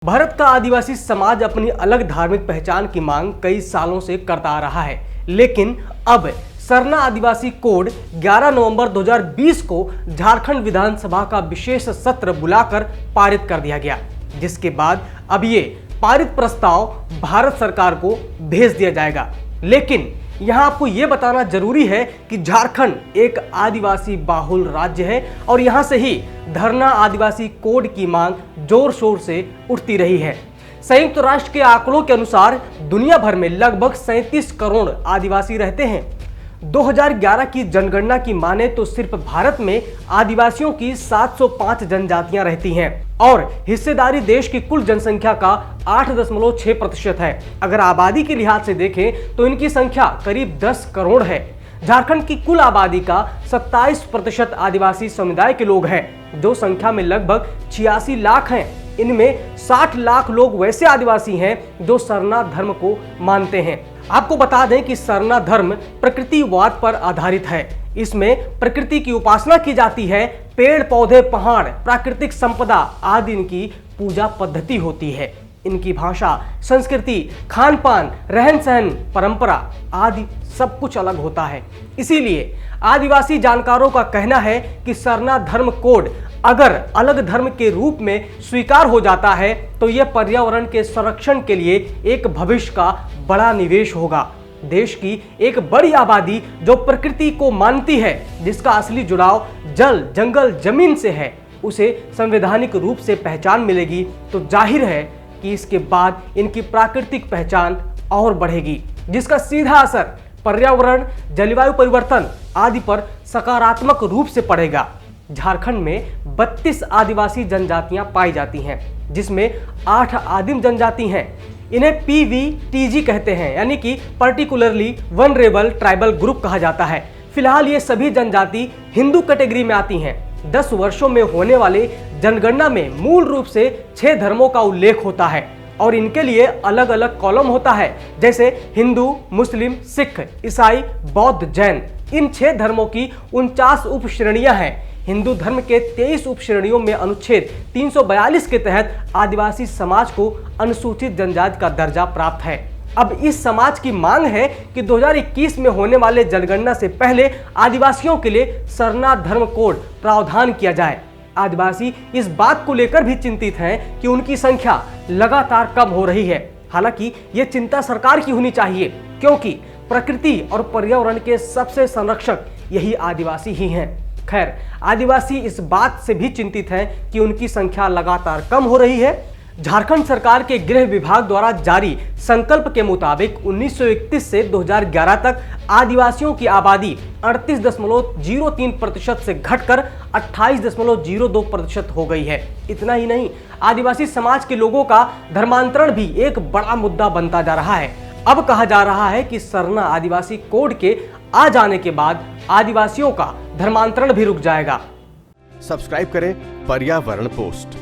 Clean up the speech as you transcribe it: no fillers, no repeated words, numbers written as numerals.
भारत का आदिवासी समाज अपनी अलग धार्मिक पहचान की मांग कई सालों से करता आ रहा है, लेकिन अब सरना आदिवासी कोड 11 नवंबर 2020 को झारखंड विधानसभा का विशेष सत्र बुलाकर पारित कर दिया गया, जिसके बाद अब ये पारित प्रस्ताव भारत सरकार को भेज दिया जाएगा। लेकिन यहाँ आपको ये बताना जरूरी है कि झारखंड एक आदिवासी बाहुल राज्य है और यहाँ से ही धरना आदिवासी कोड की मांग जोर शोर से उठती रही है। संयुक्त राष्ट्र के आंकड़ों के अनुसार दुनिया भर में लगभग 37 करोड़ आदिवासी रहते हैं। 2011 की जनगणना की माने तो सिर्फ भारत में आदिवासियों की 705 जनजातियां रहती हैं और हिस्सेदारी देश की कुल जनसंख्या का 8.6% है। अगर आबादी के लिहाज से देखें तो इनकी संख्या करीब 10 करोड़ है। झारखंड की कुल आबादी का 27% आदिवासी समुदाय के लोग हैं, जो संख्या में लगभग 86 लाख हैं। इनमें 60 लाख लोग वैसे आदिवासी हैं जो सरना धर्म को मानते हैं। आपको बता दें कि सरना धर्म प्रकृतिवाद पर आधारित है। इसमें प्रकृति की उपासना की जाती है। पेड़ पौधे, पहाड़, प्राकृतिक संपदा आदि इनकी पूजा पद्धति होती है। इनकी भाषा, संस्कृति, खान पान, रहन सहन, परंपरा आदि सब कुछ अलग होता है। इसीलिए आदिवासी जानकारों का कहना है कि सरना धर्म कोड अगर अलग धर्म के रूप में स्वीकार हो जाता है तो यह पर्यावरण के संरक्षण के लिए एक भविष्य का बड़ा निवेश होगा। देश की एक बड़ी आबादी जो प्रकृति को मानती है, जिसका असली जुड़ाव जल, जंगल, जमीन से है, उसे संवैधानिक रूप से पहचान मिलेगी तो जाहिर है कि इसके बाद इनकी प्राकृतिक पहचान और बढ़ेगी, जिसका सीधा असर पर्यावरण, जलवायु परिवर्तन आदि पर सकारात्मक रूप से पड़ेगा। झारखंड में 32 आदिवासी जनजातियां पाई जाती हैं, जिसमें 8 आदिम जनजाति हैं। इन्हें PVTG कहते हैं, यानी कि पर्टिकुलरली वनरेबल ट्राइबल ग्रुप कहा जाता है। फिलहाल ये सभी जनजाति हिंदू कैटेगरी में आती हैं। 10 वर्षों में होने वाले जनगणना में मूल रूप से 6 धर्मों का उल्लेख होता है और इनके लिए अलग अलग कॉलम होता है, जैसे हिंदू, मुस्लिम, सिख, ईसाई, बौद्ध, जैन। इन 6 धर्मों की 49 उप श्रेणियां हैं। हिंदू धर्म के 23 उप श्रेणियों में अनुच्छेद 342 के तहत आदिवासी समाज को अनुसूचित जनजाति का दर्जा प्राप्त है। अब इस समाज की मांग है कि 2021 में होने वाले जनगणना से पहले आदिवासियों के लिए सरना धर्म कोड प्रावधान किया जाए। आदिवासी इस बात को लेकर भी चिंतित हैं कि उनकी संख्या लगातार कम हो रही है। हालांकि ये चिंता सरकार की होनी चाहिए, क्योंकि प्रकृति और पर्यावरण के सबसे संरक्षक यही आदिवासी ही हैं। खैर, आदिवासी इस बात से भी चिंतित हैं कि उनकी संख्या लगातार कम हो रही है। झारखंड सरकार के गृह विभाग द्वारा जारी संकल्प के मुताबिक 1931 से 2011 तक आदिवासियों की आबादी 38.03% से घटकर 28.02% हो गई है। इतना ही नहीं, आदिवासी समाज के लोगों का धर्मांतरण भी एक बड़ा मुद्दा बनता जा रहा है। अब कहा जा रहा है कि सरना आदिवासी कोड के आ जाने के बाद आदिवासियों का धर्मांतरण भी रुक जाएगा। सब्सक्राइब करें पर्यावरण पोस्ट।